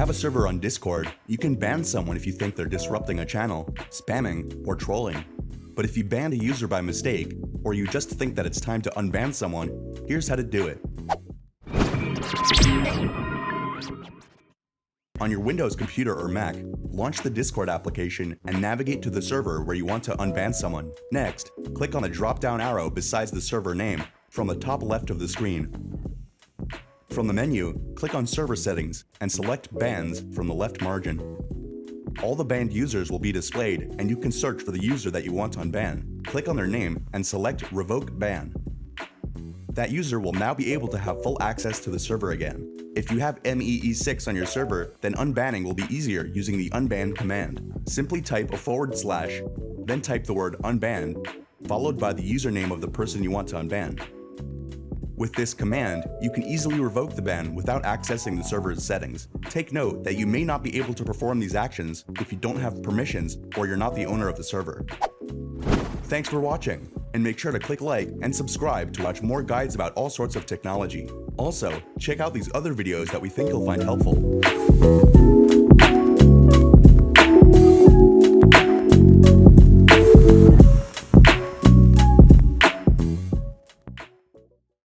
have a server on Discord, you can ban someone if you think they're disrupting a channel, spamming, or trolling. But if you banned a user by mistake, or you just think that it's time to unban someone, here's how to do it. On your Windows computer or Mac, launch the Discord application and navigate to the server where you want to unban someone. Next, click on the drop-down arrow beside the server name from the top left of the screen. From the menu, click on Server Settings and select Bans from the left margin. All the banned users will be displayed, and you can search for the user that you want to unban. Click on their name and select Revoke Ban. That user will now be able to have full access to the server again. If you have MEE6 on your server, then unbanning will be easier using the unban command. Simply type a /, then type the word unban, followed by the username of the person you want to unban. With this command, you can easily revoke the ban without accessing the server's settings. Take note that you may not be able to perform these actions if you don't have permissions or you're not the owner of the server. Thanks for watching, and make sure to click like and subscribe to watch more guides about all sorts of technology. Also, check out these other videos that we think you'll find helpful.